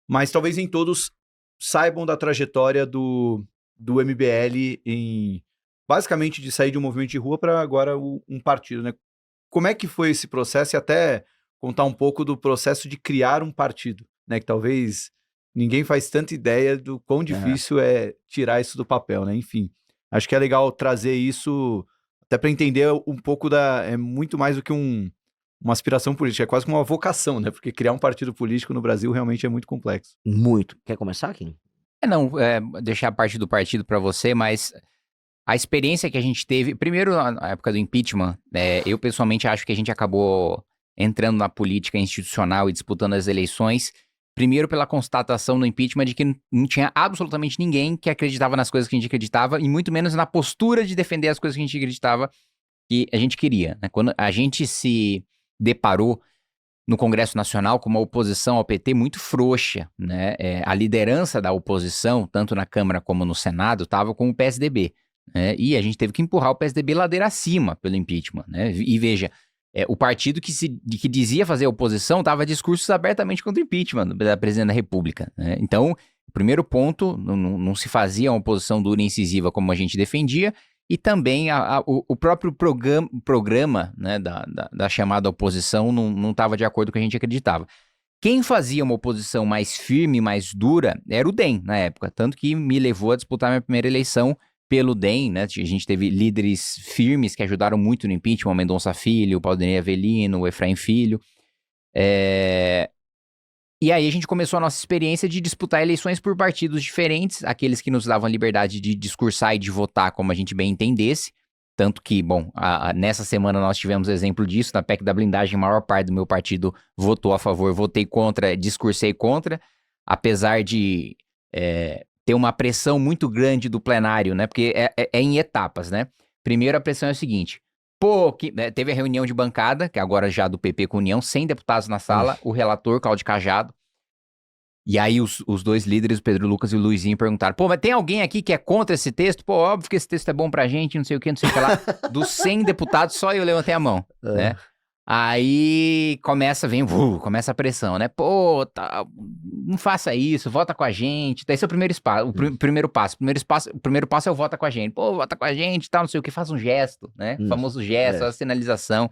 mas talvez nem todos saibam da trajetória do MBL em basicamente de sair de um movimento de rua para agora um partido, né? Como é que foi esse processo e até contar um pouco do processo de criar um partido, né? Que talvez ninguém faz tanta ideia do quão difícil é tirar isso do papel, né? Enfim, acho que é legal trazer isso até para entender um pouco é muito mais do que uma aspiração política, é quase como uma vocação, né? Porque criar um partido político no Brasil realmente é muito complexo. Muito. Quer começar, Kim? Deixar a parte do partido para você, mas a experiência que a gente teve, primeiro na época do impeachment, eu pessoalmente acho que a gente acabou entrando na política institucional e disputando as eleições, primeiro pela constatação no impeachment de que não tinha absolutamente ninguém que acreditava nas coisas que a gente acreditava, e muito menos na postura de defender as coisas que a gente acreditava que a gente queria, né? Quando a gente se deparou no Congresso Nacional com uma oposição ao PT muito frouxa, né? A liderança da oposição, tanto na Câmara como no Senado, estava com o PSDB, né? E a gente teve que empurrar o PSDB ladeira acima pelo impeachment, né? E veja, o partido que dizia fazer oposição dava discursos abertamente contra o impeachment da presidente da República, né? Então, o primeiro ponto, não se fazia uma oposição dura e incisiva como a gente defendia, e também o próprio programa, né, da chamada oposição não estava de acordo com o que a gente acreditava. Quem fazia uma oposição mais firme, mais dura, era o DEM na época, tanto que me levou a disputar minha primeira eleição pelo DEM, né? A gente teve líderes firmes que ajudaram muito no impeachment, o Mendonça Filho, o Paulinei Avelino, o Efraim Filho. E aí a gente começou a nossa experiência de disputar eleições por partidos diferentes, aqueles que nos davam a liberdade de discursar e de votar como a gente bem entendesse. Tanto que, bom, nessa semana nós tivemos exemplo disso, na PEC da blindagem, a maior parte do meu partido votou a favor, votei contra, discursei contra, apesar de ter uma pressão muito grande do plenário, né? Porque é em etapas, né? Primeiro a pressão é o seguinte: teve a reunião de bancada, que agora já do PP com União, 100 deputados na sala, o relator, Cláudio Cajado. E aí os dois líderes, o Pedro Lucas e o Luizinho, perguntaram: mas tem alguém aqui que é contra esse texto? Óbvio que esse texto é bom pra gente, não sei o que lá. Dos 100 deputados, só eu levantei a mão, né? Aí começa a pressão, né? Não faça isso, vota com a gente. Esse é o primeiro passo. O primeiro passo é o vota com a gente. Vota com a gente, tal, não sei o que, faz um gesto, né? O famoso gesto, a sinalização.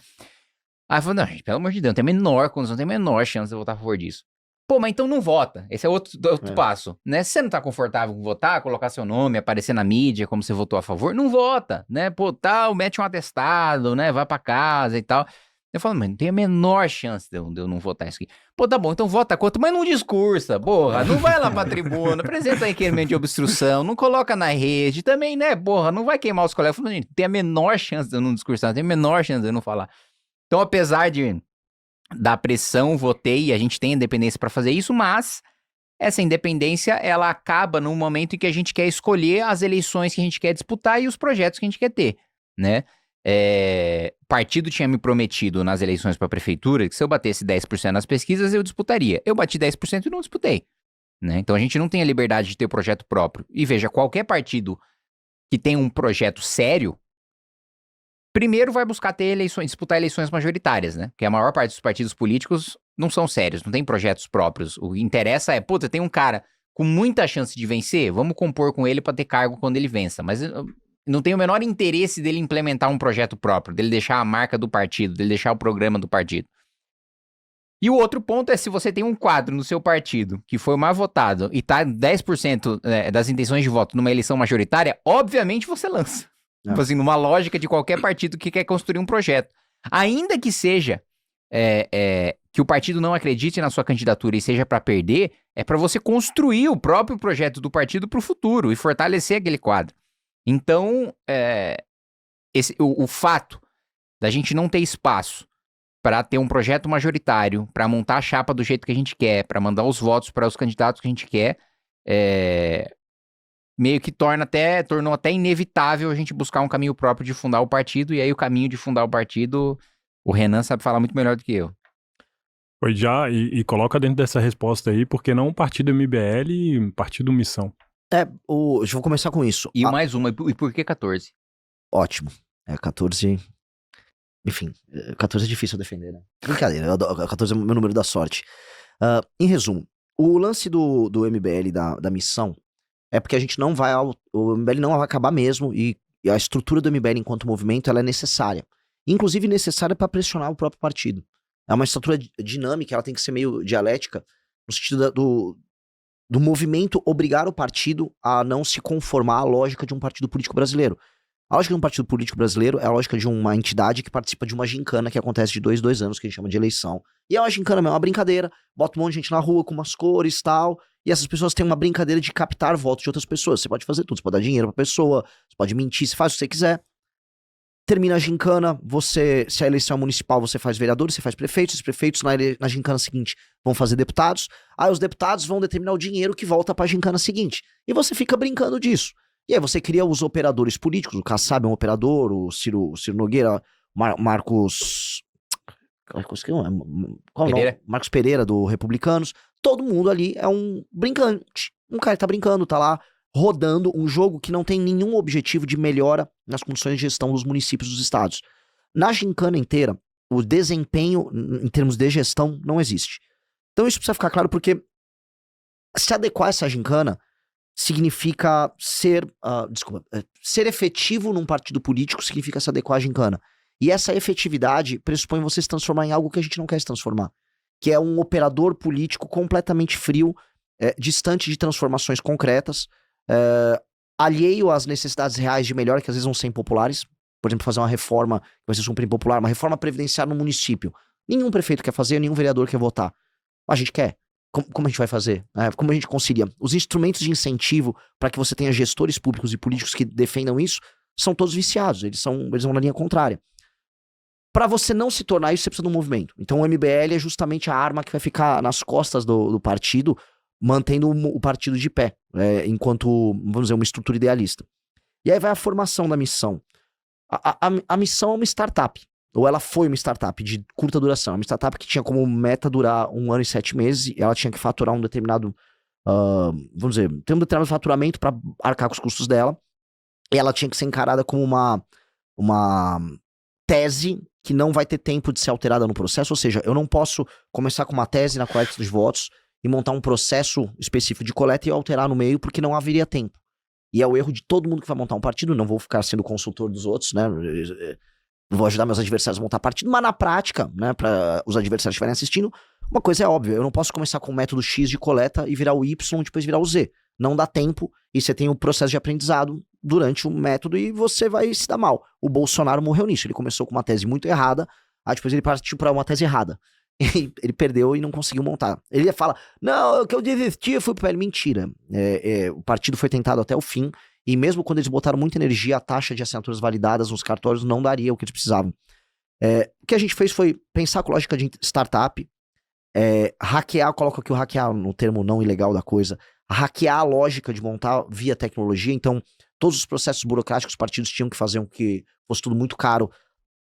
Aí eu falei: não, gente, pelo amor de Deus, não tem a menor condição, não tem a menor chance de eu votar a favor disso. Mas então não vota. Esse é outro passo, né? Se você não tá confortável com votar, colocar seu nome, aparecer na mídia como você votou a favor, não vota, né? Mete um atestado, né? Vai pra casa e tal. Eu falo: mas não tem a menor chance de eu não votar isso aqui. Tá bom, então vota contra, mas não discursa, não vai lá pra tribuna, apresenta requerimento de obstrução, não coloca na rede, também, né, não vai queimar os colegas. Eu falo: gente, tem a menor chance de eu não discursar, tem a menor chance de eu não falar. Então, apesar da pressão, votei, e a gente tem independência para fazer isso, mas essa independência, ela acaba num momento em que a gente quer escolher as eleições que a gente quer disputar e os projetos que a gente quer ter, né? O partido tinha me prometido nas eleições para a prefeitura que se eu batesse 10% nas pesquisas, eu disputaria. Eu bati 10% e não disputei, né? Então a gente não tem a liberdade de ter projeto próprio. E veja, qualquer partido que tem um projeto sério, primeiro vai buscar disputar eleições majoritárias, né? Porque a maior parte dos partidos políticos não são sérios, não tem projetos próprios. O que interessa tem um cara com muita chance de vencer, vamos compor com ele para ter cargo quando ele vença. Mas não tem o menor interesse dele implementar um projeto próprio, dele deixar a marca do partido, dele deixar o programa do partido. E o outro ponto é: se você tem um quadro no seu partido que foi mais votado e tá 10% das intenções de voto numa eleição majoritária, obviamente você lança. Tipo assim, numa lógica de qualquer partido que quer construir um projeto. Ainda que seja que o partido não acredite na sua candidatura e seja para perder, é para você construir o próprio projeto do partido para o futuro e fortalecer aquele quadro. Então, o fato da gente não ter espaço para ter um projeto majoritário, para montar a chapa do jeito que a gente quer, para mandar os votos para os candidatos que a gente quer, meio que tornou até inevitável a gente buscar um caminho próprio de fundar o partido. E aí o caminho de fundar o partido, o Renan sabe falar muito melhor do que eu. Foi já, e coloca dentro dessa resposta aí, porque não o partido MBL e partido Missão. Já vou começar com isso. E mais uma, e por que 14? Ótimo. 14... Enfim, 14 é difícil defender, né? Brincadeira, 14 é o meu número da sorte. Em resumo, O lance do MBL, da missão, é porque a gente não vai... O MBL não vai acabar mesmo e a estrutura do MBL enquanto movimento, ela é necessária. Inclusive necessária para pressionar o próprio partido. É uma estrutura dinâmica, ela tem que ser meio dialética, no sentido do movimento obrigar o partido a não se conformar à lógica de um partido político brasileiro. A lógica de um partido político brasileiro é a lógica de uma entidade que participa de uma gincana que acontece de 2 anos, que a gente chama de eleição. E é uma gincana mesmo, é uma brincadeira, bota um monte de gente na rua com umas cores e tal, e essas pessoas têm uma brincadeira de captar votos de outras pessoas. Você pode fazer tudo, você pode dar dinheiro pra pessoa, você pode mentir, você faz o que você quiser. Termina a gincana, se a eleição é municipal, você faz vereadores, você faz prefeitos, os prefeitos na gincana seguinte vão fazer deputados, aí os deputados vão determinar o dinheiro que volta pra gincana seguinte. E você fica brincando disso. E aí você cria os operadores políticos, o Kassab é um operador, o Ciro Nogueira, Marcos... Qual Pereira. nome? Marcos Pereira, do Republicanos. Todo mundo ali é um brincante. Um cara que tá brincando, tá lá rodando um jogo que não tem nenhum objetivo de melhora nas condições de gestão dos municípios dos estados. Na gincana inteira, o desempenho em termos de gestão não existe. Então isso precisa ficar claro porque se adequar a essa gincana significa ser efetivo num partido político significa se adequar à gincana. E essa efetividade pressupõe você se transformar em algo que a gente não quer se transformar, que é um operador político completamente frio, distante de transformações concretas, alheio às necessidades reais de melhora, que às vezes vão ser impopulares. Por exemplo, fazer uma reforma que vai ser super impopular, uma reforma previdenciária no município. Nenhum prefeito quer fazer, nenhum vereador quer votar. A gente quer. Como a gente vai fazer? Como a gente concilia? Os instrumentos de incentivo para que você tenha gestores públicos e políticos que defendam isso são todos viciados, eles vão na linha contrária. Para você não se tornar isso, você precisa de um movimento. Então o MBL é justamente a arma que vai ficar nas costas do partido, mantendo o partido de pé, enquanto, vamos dizer, uma estrutura idealista. E aí vai a formação da missão. A missão é uma startup, ou ela foi uma startup de curta duração. Uma startup que tinha como meta durar 1 ano e 7 meses, e ela tinha que faturar um determinado, vamos dizer, ter um determinado faturamento para arcar com os custos dela, e ela tinha que ser encarada como uma tese que não vai ter tempo de ser alterada no processo, ou seja, eu não posso começar com uma tese na coleta dos votos e montar um processo específico de coleta e alterar no meio, porque não haveria tempo. E é o erro de todo mundo que vai montar um partido, não vou ficar sendo consultor dos outros, né, vou ajudar meus adversários a montar partido, mas na prática, né, para os adversários que estiverem assistindo, uma coisa é óbvia, eu não posso começar com o método X de coleta e virar o Y e depois virar o Z. Não dá tempo e você tem o processo de aprendizado durante o método e você vai se dar mal. O Bolsonaro morreu nisso, ele começou com uma tese muito errada, aí depois ele partiu para uma tese errada. Ele perdeu e não conseguiu montar. Ele fala, não, que eu desisti, eu fui para ele. Mentira. O partido foi tentado até o fim, e mesmo quando eles botaram muita energia, a taxa de assinaturas validadas nos cartórios não daria o que eles precisavam. O que a gente fez foi pensar com lógica de startup, hackear, coloco aqui o hackear no termo não ilegal da coisa, hackear a lógica de montar via tecnologia. Então, todos os processos burocráticos que os partidos tinham que fazer, que fosse tudo muito caro,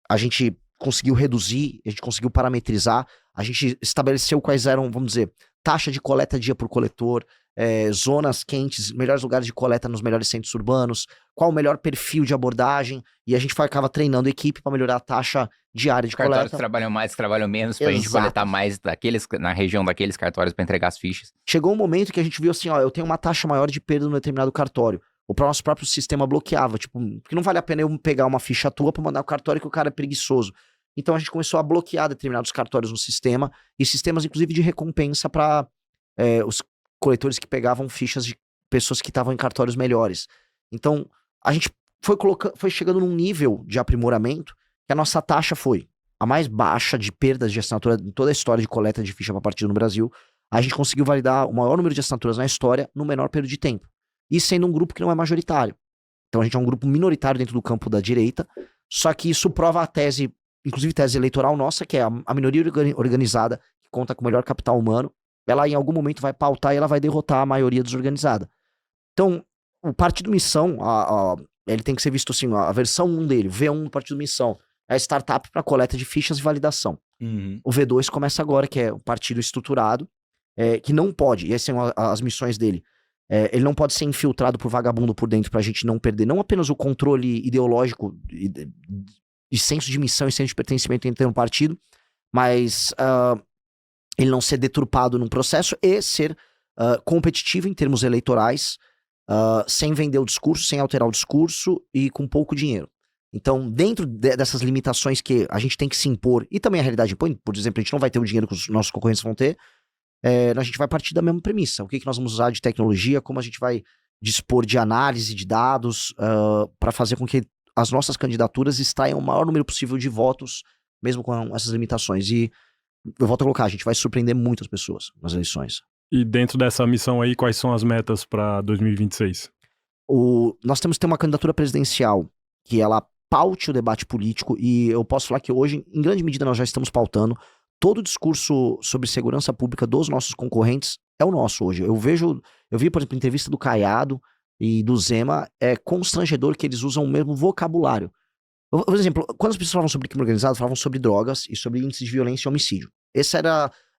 a gente conseguiu reduzir, a gente conseguiu parametrizar, a gente estabeleceu quais eram, vamos dizer, taxa de coleta dia por coletor, zonas quentes, melhores lugares de coleta nos melhores centros urbanos, qual o melhor perfil de abordagem, e a gente acaba treinando a equipe para melhorar a taxa diária de Cartórios coleta. que trabalham mais, que trabalham menos, pra gente coletar mais na região daqueles cartórios para entregar as fichas. Chegou um momento que a gente viu assim, eu tenho uma taxa maior de perda num determinado cartório. O nosso próprio sistema bloqueava, porque não vale a pena eu pegar uma ficha tua pra mandar o cartório que o cara é preguiçoso. Então a gente começou a bloquear determinados cartórios no sistema, e sistemas inclusive de recompensa para os coletores que pegavam fichas de pessoas que estavam em cartórios melhores. Então a gente foi chegando num nível de aprimoramento que a nossa taxa foi a mais baixa de perdas de assinatura em toda a história de coleta de ficha para partido no Brasil. A gente conseguiu validar o maior número de assinaturas na história no menor período de tempo. E sendo um grupo que não é majoritário. Então a gente é um grupo minoritário dentro do campo da direita, só que isso prova a tese, inclusive tese eleitoral nossa, que é a minoria organizada, que conta com o melhor capital humano, ela em algum momento vai pautar e ela vai derrotar a maioria desorganizada. Então, o Partido Missão, ele tem que ser visto assim, a versão 1 dele, V1 do Partido Missão, é a startup para coleta de fichas e validação. Uhum. O V2 começa agora, que é um partido estruturado, que não pode, e essas são as missões dele, ele não pode ser infiltrado por vagabundo por dentro pra gente não perder, não apenas o controle ideológico e senso de missão e senso de pertencimento dentro do partido, mas ele não ser deturpado num processo e ser competitivo em termos eleitorais, sem vender o discurso, sem alterar o discurso e com pouco dinheiro. Então, dentro dessas limitações que a gente tem que se impor, e também a realidade impõe, por exemplo, a gente não vai ter o dinheiro que os nossos concorrentes vão ter, a gente vai partir da mesma premissa. O que nós vamos usar de tecnologia, como a gente vai dispor de análise de dados para fazer com que as nossas candidaturas extraiam o maior número possível de votos, mesmo com essas limitações. E eu volto a colocar, a gente vai surpreender muitas pessoas nas eleições. E dentro dessa missão aí, quais são as metas para 2026? Nós temos que ter uma candidatura presidencial que ela paute o debate político, e eu posso falar que hoje, em grande medida, nós já estamos pautando. Todo o discurso sobre segurança pública dos nossos concorrentes é o nosso hoje. Eu vi, por exemplo, entrevista do Caiado e do Zema, é constrangedor que eles usam o mesmo vocabulário. Por exemplo, quando as pessoas falavam sobre crime organizado, falavam sobre drogas e sobre índices de violência e homicídio. Essas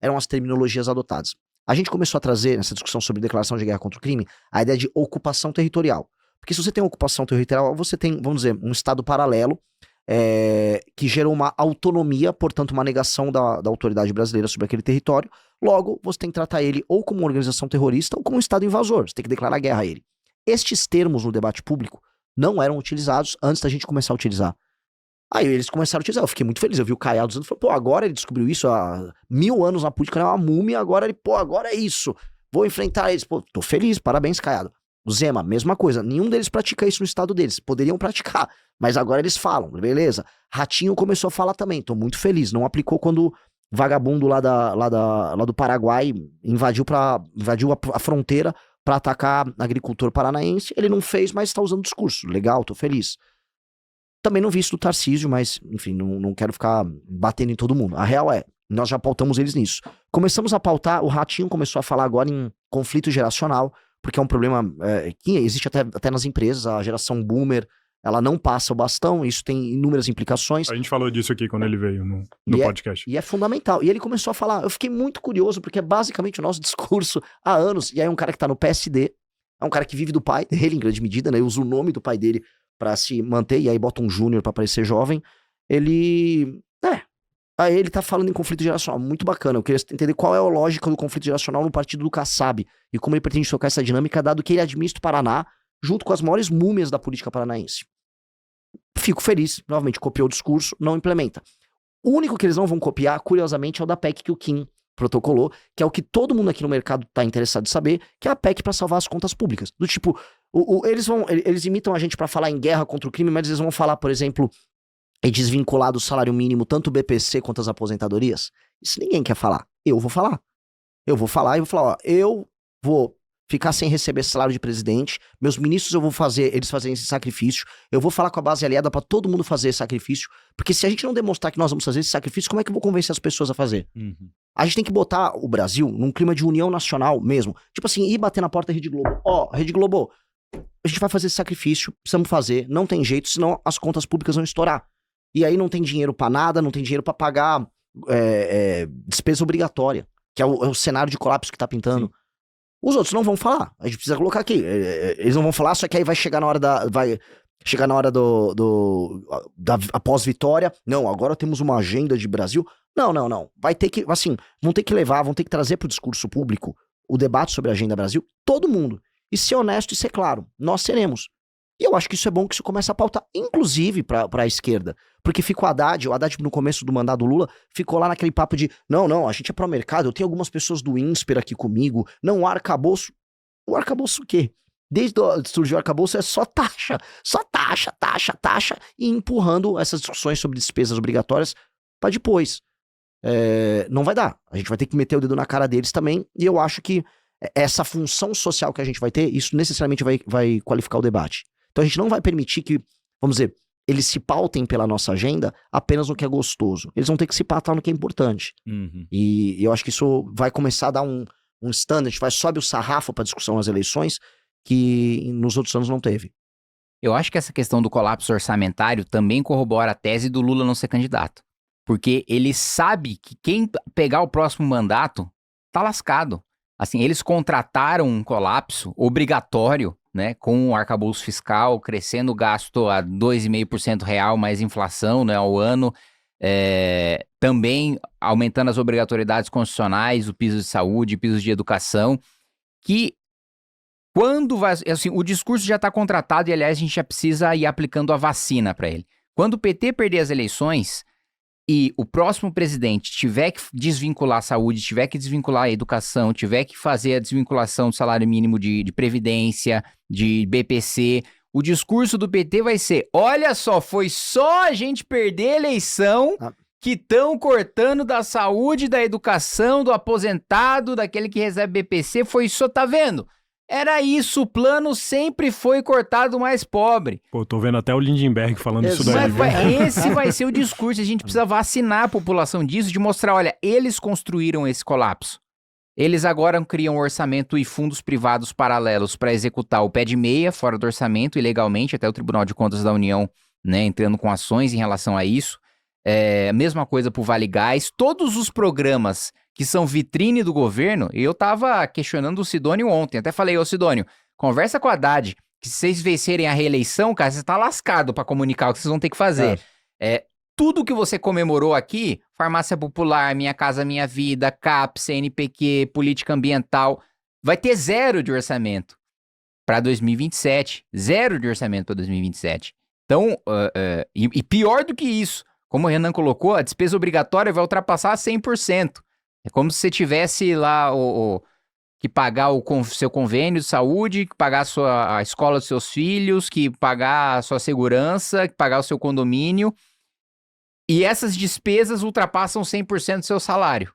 eram as terminologias adotadas. A gente começou a trazer, nessa discussão sobre declaração de guerra contra o crime, a ideia de ocupação territorial. Porque se você tem ocupação territorial, você tem, vamos dizer, um estado paralelo que gerou uma autonomia, portanto uma negação da autoridade brasileira sobre aquele território. Logo, você tem que tratar ele ou como uma organização terrorista ou como um estado invasor. Você tem que declarar guerra a ele. Estes termos no debate público não eram utilizados antes da gente começar a utilizar. Aí eles começaram a utilizar, eu fiquei muito feliz, eu vi o Caiado dizendo, falou, agora ele descobriu isso há 1000 anos na política, não é uma múmia, agora ele, agora é isso, vou enfrentar eles, tô feliz, parabéns, Caiado. O Zema, mesma coisa, nenhum deles pratica isso no estado deles, poderiam praticar, mas agora eles falam, beleza. Ratinho começou a falar também, tô muito feliz, não aplicou quando vagabundo lá do Paraguai invadiu a fronteira pra atacar agricultor paranaense, ele não fez, mas tá usando discurso, legal, tô feliz. Também não vi isso do Tarcísio, mas, enfim, não quero ficar batendo em todo mundo. A real é, nós já pautamos eles nisso. Começamos a pautar, o Ratinho começou a falar agora em conflito geracional, porque é um problema que existe até nas empresas, a geração boomer, ela não passa o bastão, isso tem inúmeras implicações. A gente falou disso aqui quando ele veio no podcast. E é fundamental. E ele começou a falar, eu fiquei muito curioso, porque é basicamente o nosso discurso há anos, e aí um cara que tá no PSD, é um cara que vive do pai dele, em grande medida, né, usa o nome do pai dele pra se manter, e aí bota um júnior pra parecer jovem, aí ele tá falando em conflito geracional, muito bacana, eu queria entender qual é a lógica do conflito geracional no partido do Kassab, e como ele pretende tocar essa dinâmica, dado que ele administra o Paraná, junto com as maiores múmias da política paranaense. Fico feliz, novamente, copiou o discurso, não implementa. O único que eles não vão copiar, curiosamente, é o da PEC que o Kim protocolou, que é o que todo mundo aqui no mercado tá interessado em saber, que é a PEC pra salvar as contas públicas. Do tipo, eles imitam a gente pra falar em guerra contra o crime, mas eles vão falar, por exemplo, em desvincular do salário mínimo tanto o BPC quanto as aposentadorias. Isso ninguém quer falar. Eu vou falar. Eu vou falar e vou falar, eu vou ficar sem receber salário de presidente, meus ministros eu vou fazer, eles fazerem esse sacrifício, eu vou falar com a base aliada pra todo mundo fazer esse sacrifício, porque se a gente não demonstrar que nós vamos fazer esse sacrifício, como é que eu vou convencer as pessoas a fazer? Uhum. A gente tem que botar o Brasil num clima de união nacional mesmo. Tipo assim, ir bater na porta da Rede Globo. Rede Globo, a gente vai fazer esse sacrifício, precisamos fazer, não tem jeito, senão as contas públicas vão estourar. E aí não tem dinheiro pra nada, não tem dinheiro pra pagar despesa obrigatória, que é o cenário de colapso que tá pintando. Sim. Os outros não vão falar, a gente precisa colocar aqui. Eles não vão falar, só que aí vai chegar na hora da pós-vitória. Não, agora temos uma agenda de Brasil. Não. Vai ter que, assim, vão ter que trazer pro discurso público o debate sobre a agenda Brasil, todo mundo. E ser honesto e ser claro, nós seremos. E eu acho que isso é bom que isso comece a pautar, inclusive pra a esquerda. Porque fica o Haddad no começo do mandato do Lula, ficou lá naquele papo de, não, a gente é pró-mercado, eu tenho algumas pessoas do INSPER aqui comigo, não, o arcabouço. O arcabouço o quê? Desde que surgiu o arcabouço é só taxa, e empurrando essas discussões sobre despesas obrigatórias pra depois. Não vai dar, a gente vai ter que meter o dedo na cara deles também, e eu acho que essa função social que a gente vai ter, isso necessariamente vai qualificar o debate. Então a gente não vai permitir que, vamos dizer, eles se pautem pela nossa agenda apenas no que é gostoso. Eles vão ter que se pautar no que é importante. Uhum. E eu acho que isso vai começar a dar um standard, sobe o sarrafo para discussão nas eleições, que nos outros anos não teve. Eu acho que essa questão do colapso orçamentário também corrobora a tese do Lula não ser candidato. Porque ele sabe que quem pegar o próximo mandato tá lascado. Assim, eles contrataram um colapso obrigatório, né, com o arcabouço fiscal, crescendo o gasto a 2,5% real, mais inflação, né, ao ano. Também aumentando as obrigatoriedades constitucionais, o piso de saúde, piso de educação, que quando vai... Assim, o discurso já está contratado e, aliás, a gente já precisa ir aplicando a vacina para ele. Quando o PT perder as eleições e o próximo presidente tiver que desvincular a saúde, tiver que desvincular a educação, tiver que fazer a desvinculação do salário mínimo de previdência, de BPC, o discurso do PT vai ser: olha só, foi só a gente perder a eleição que estão cortando da saúde, da educação, do aposentado, daquele que recebe BPC, foi só, tá vendo? Era isso, o plano sempre foi cortar do mais pobre. Pô, tô vendo até o Lindenberg falando isso daí. Esse vai ser o discurso, a gente precisa vacinar a população disso, de mostrar, olha, eles construíram esse colapso. Eles agora criam um orçamento e fundos privados paralelos para executar o pé de meia, fora do orçamento, ilegalmente, até o Tribunal de Contas da União, né, entrando com ações em relação a isso. Mesma coisa pro Vale Gás, todos os programas que são vitrine do governo. Eu tava questionando o Sidônio ontem, até falei: ô Sidônio, conversa com a Haddad, que se vocês vencerem a reeleição, cara, você tá lascado pra comunicar o que vocês vão ter que fazer. Tudo que você comemorou aqui, Farmácia Popular, Minha Casa Minha Vida, CAP, CNPq, Política Ambiental, vai ter 0 de orçamento pra 2027. 0 de orçamento pra 2027. Então, e pior do que isso, como o Renan colocou, a despesa obrigatória vai ultrapassar 100%. É como se você tivesse lá que pagar o seu convênio de saúde, que pagar a escola dos seus filhos, que pagar a sua segurança, que pagar o seu condomínio. E essas despesas ultrapassam 100% do seu salário.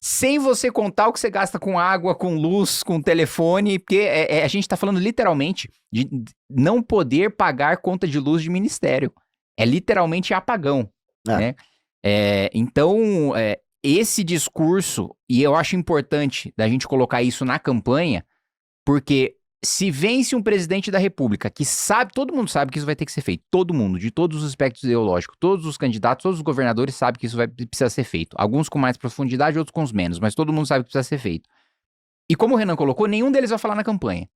Sem você contar o que você gasta com água, com luz, com telefone, porque a gente está falando literalmente de não poder pagar conta de luz de ministério. É literalmente apagão, né? Então, esse discurso, e eu acho importante da gente colocar isso na campanha, porque se vence um presidente da República que sabe, todo mundo sabe que isso vai ter que ser feito, todo mundo, de todos os aspectos ideológicos, todos os candidatos, todos os governadores sabem que isso precisa ser feito. Alguns com mais profundidade, outros com menos, mas todo mundo sabe que precisa ser feito. E como o Renan colocou, nenhum deles vai falar na campanha.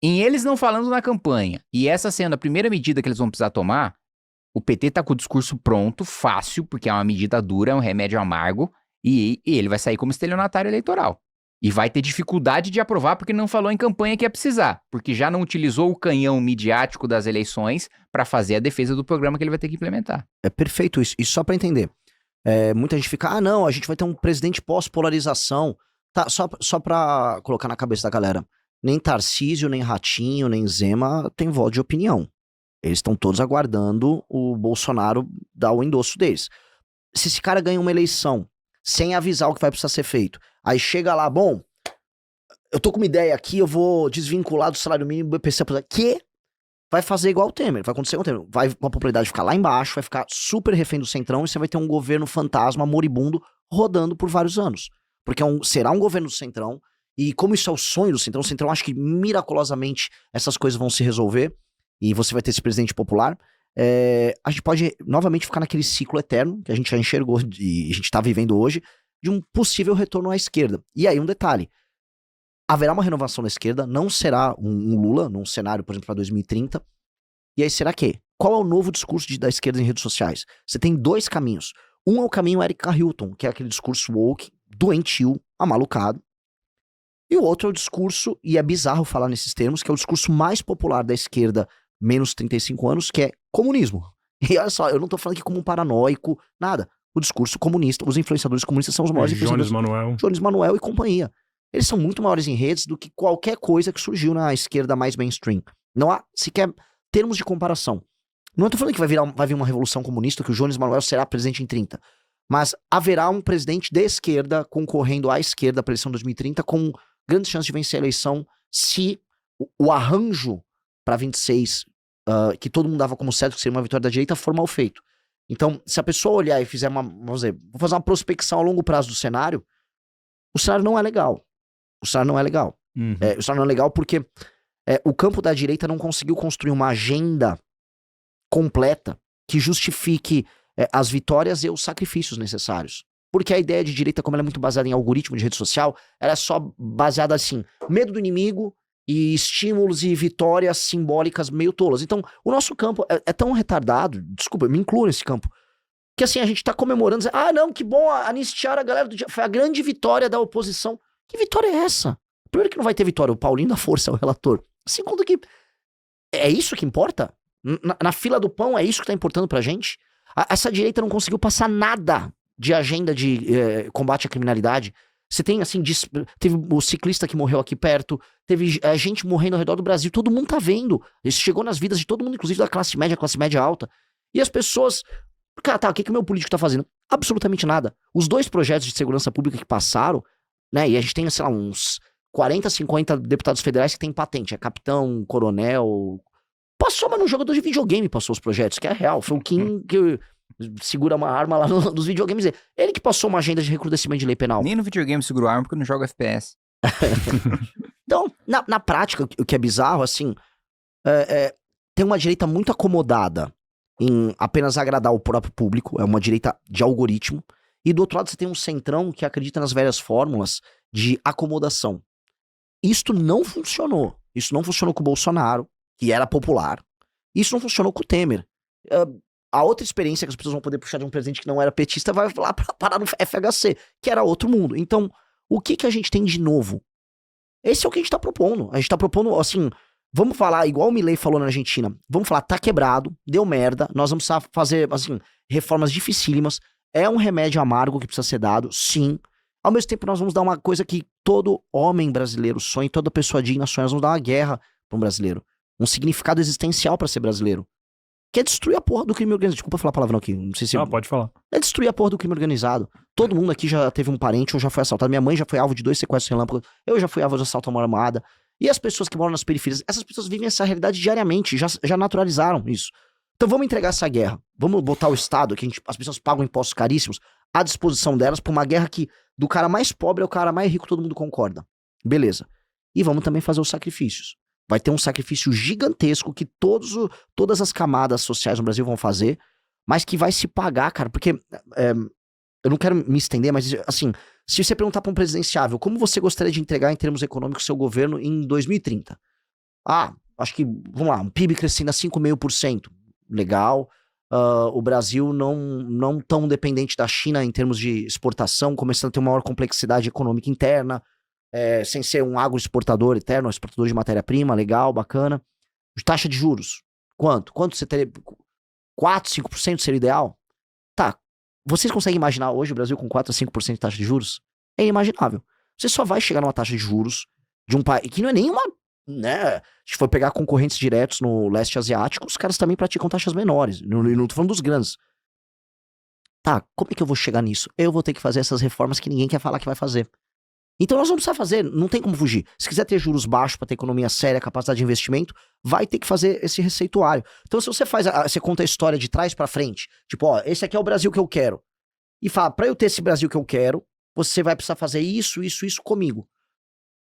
Em eles não falando na campanha, e essa sendo a primeira medida que eles vão precisar tomar, o PT tá com o discurso pronto, fácil, porque é uma medida dura, é um remédio amargo, e ele vai sair como estelionatário eleitoral. E vai ter dificuldade de aprovar porque não falou em campanha que ia precisar, porque já não utilizou o canhão midiático das eleições para fazer a defesa do programa que ele vai ter que implementar. É perfeito isso. E só para entender, muita gente fica, não, a gente vai ter um presidente pós-polarização. Tá, só para colocar na cabeça da galera, nem Tarcísio, nem Ratinho, nem Zema tem voto de opinião. Eles estão todos aguardando o Bolsonaro dar o endosso deles. Se esse cara ganha uma eleição sem avisar o que vai precisar ser feito, aí chega lá, bom, eu tô com uma ideia aqui, eu vou desvincular do salário mínimo do BPC, que vai fazer igual o Temer, vai acontecer igual o Temer. Vai a popularidade ficar lá embaixo, vai ficar super refém do Centrão e você vai ter um governo fantasma, moribundo, rodando por vários anos. Porque será um governo do Centrão, e como isso é o sonho do Centrão acha que miraculosamente essas coisas vão se resolver, e você vai ter esse presidente popular, a gente pode novamente ficar naquele ciclo eterno que a gente já enxergou e a gente está vivendo hoje, de um possível retorno à esquerda. E aí um detalhe, haverá uma renovação na esquerda, não será um Lula, num cenário, por exemplo, para 2030, e aí será que? Qual é o novo discurso da esquerda em redes sociais? Você tem 2 caminhos. Um é o caminho Erika Hilton, que é aquele discurso woke, doentio, amalucado, e o outro é o discurso, e é bizarro falar nesses termos, que é o discurso mais popular da esquerda menos 35 anos, que é comunismo. E olha só, eu não tô falando aqui como um paranoico, nada. O discurso comunista, os influenciadores comunistas são os maiores influenciadores. Jones Manuel e companhia. Eles são muito maiores em redes do que qualquer coisa que surgiu na esquerda mais mainstream. Não há sequer termos de comparação. Não tô falando que vai vir uma revolução comunista, que o Jones Manuel será presidente em 30. Mas haverá um presidente de esquerda concorrendo à esquerda para a eleição de 2030 com grandes chances de vencer a eleição se o arranjo para 26, que todo mundo dava como certo que seria uma vitória da direita, for mal feito. Então, se a pessoa olhar e fizer vou fazer uma prospecção a longo prazo do cenário, o cenário não é legal. O cenário não é legal. Uhum. O cenário não é legal porque o campo da direita não conseguiu construir uma agenda completa que justifique as vitórias e os sacrifícios necessários. Porque a ideia de direita, como ela é muito baseada em algoritmo de rede social, ela é só baseada assim, medo do inimigo e estímulos e vitórias simbólicas meio tolas. Então, o nosso campo é tão retardado, desculpa, eu me incluo nesse campo, que assim, a gente tá comemorando, não, que bom, anistiar a galera do dia, foi a grande vitória da oposição. Que vitória é essa? Primeiro que não vai ter vitória, o Paulinho da Força é o relator. Segundo que, é isso que importa? Na fila do pão, é isso que tá importando pra gente? Essa direita não conseguiu passar nada de agenda de combate à criminalidade. Você tem, assim, teve o ciclista que morreu aqui perto, teve gente morrendo ao redor do Brasil, todo mundo tá vendo. Isso chegou nas vidas de todo mundo, inclusive da classe média alta. E as pessoas... Cara, tá, o que o meu político tá fazendo? Absolutamente nada. Os 2 projetos de segurança pública que passaram, né, e a gente tem, sei lá, uns 40, 50 deputados federais que tem patente, é capitão, coronel... Passou, mas no jogador de videogame passou os projetos, que é real. Foi o Kim que segura uma arma lá nos videogames. Ele que passou uma agenda de recrudescimento de lei penal. Nem no videogame segurou arma porque não joga FPS. Então, na prática, o que é bizarro, assim, tem uma direita muito acomodada em apenas agradar o próprio público, é uma direita de algoritmo, e do outro lado você tem um centrão que acredita nas velhas fórmulas de acomodação. Isto não funcionou. Isso não funcionou com o Bolsonaro, que era popular. Isso não funcionou com o Temer. A outra experiência que as pessoas vão poder puxar de um presidente que não era petista vai lá pra parar no FHC, que era outro mundo. Então, o que a gente tem de novo? Esse é o que a gente tá propondo. A gente tá propondo, assim, vamos falar, igual o Milei falou na Argentina, vamos falar, tá quebrado, deu merda, nós vamos precisar fazer, assim, reformas dificílimas, é um remédio amargo que precisa ser dado, sim. Ao mesmo tempo, nós vamos dar uma coisa que todo homem brasileiro sonha, toda pessoa digna sonha, nós vamos dar uma guerra pra um brasileiro. Um significado existencial pra ser brasileiro. Que é destruir a porra do crime organizado. Desculpa falar a palavra aqui, não sei se... pode falar. É destruir a porra do crime organizado. Todo mundo aqui já teve um parente ou já foi assaltado. Minha mãe já foi alvo de 2 sequestros relâmpagos. Eu já fui alvo de assalto a uma armada. E as pessoas que moram nas periferias, essas pessoas vivem essa realidade diariamente, já naturalizaram isso. Então vamos entregar essa guerra. Vamos botar o Estado, que as pessoas pagam impostos caríssimos, à disposição delas pra uma guerra que do cara mais pobre ao cara mais rico todo mundo concorda. Beleza. E vamos também fazer os sacrifícios. Vai ter um sacrifício gigantesco que todas as camadas sociais no Brasil vão fazer, mas que vai se pagar, cara, porque eu não quero me estender, mas assim, se você perguntar para um presidenciável, como você gostaria de entregar em termos econômicos seu governo em 2030? Acho que, vamos lá, um PIB crescendo a 5,5%, legal, o Brasil não tão dependente da China em termos de exportação, começando a ter uma maior complexidade econômica interna, sem ser um agroexportador eterno, exportador de matéria-prima, legal, bacana. Taxa de juros, quanto? Quanto você teria? 4, 5% seria ideal? Tá, vocês conseguem imaginar hoje o Brasil com 4 a 5% de taxa de juros? É inimaginável. Você só vai chegar numa taxa de juros de um país que não é nenhuma, né? Se for pegar concorrentes diretos no leste asiático, os caras também praticam taxas menores. Não tô falando dos grandes. Tá, como é que eu vou chegar nisso? Eu vou ter que fazer essas reformas que ninguém quer falar que vai fazer. Então nós vamos precisar fazer, não tem como fugir. Se quiser ter juros baixos para ter economia séria, capacidade de investimento, vai ter que fazer esse receituário. Então se você você conta a história de trás para frente, tipo, esse aqui é o Brasil que eu quero. E fala, para eu ter esse Brasil que eu quero, você vai precisar fazer isso comigo.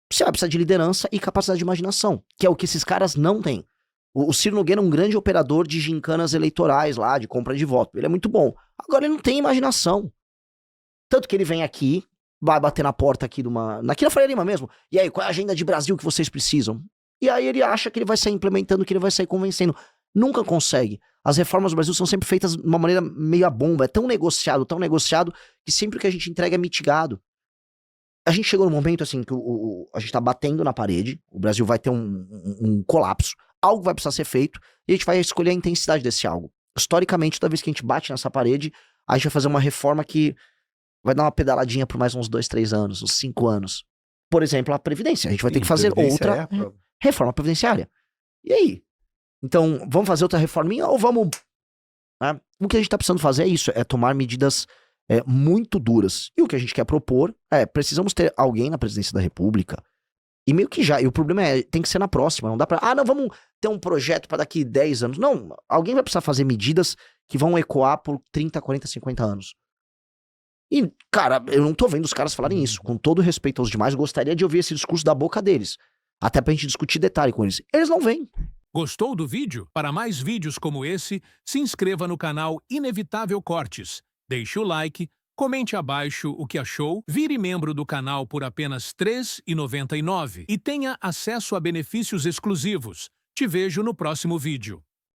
Você vai precisar de liderança e capacidade de imaginação, que é o que esses caras não têm. O Ciro Nogueira é um grande operador de gincanas eleitorais lá, de compra de voto. Ele é muito bom. Agora ele não tem imaginação. Tanto que ele vem aqui, vai bater na porta aqui aqui na Faria Lima mesmo. E aí, qual é a agenda de Brasil que vocês precisam? E aí ele acha que ele vai sair implementando, que ele vai sair convencendo. Nunca consegue. As reformas do Brasil são sempre feitas de uma maneira meio a bomba. É tão negociado, que sempre que a gente entrega é mitigado. A gente chegou no momento, assim, que a gente tá batendo na parede, o Brasil vai ter um colapso, algo vai precisar ser feito, e a gente vai escolher a intensidade desse algo. Historicamente, toda vez que a gente bate nessa parede, a gente vai fazer uma reforma que vai dar uma pedaladinha por mais uns 2, 3 anos, uns 5 anos. Por exemplo, a Previdência. A gente vai ter que fazer outra reforma previdenciária. E aí? Então, vamos fazer outra reforminha ou vamos... Né? O que a gente tá precisando fazer é isso, é tomar medidas muito duras. E o que a gente quer propor precisamos ter alguém na presidência da República, e meio que já, e o problema tem que ser na próxima, não dá pra, não, vamos ter um projeto pra daqui 10 anos. Não, alguém vai precisar fazer medidas que vão ecoar por 30, 40, 50 anos. E, cara, eu não tô vendo os caras falarem isso. Com todo respeito aos demais, gostaria de ouvir esse discurso da boca deles. Até pra gente discutir detalhe com eles. Eles não vêm. Gostou do vídeo? Para mais vídeos como esse, se inscreva no canal Inevitável Cortes. Deixe o like, comente abaixo o que achou, vire membro do canal por apenas R$ 3,99 e tenha acesso a benefícios exclusivos. Te vejo no próximo vídeo.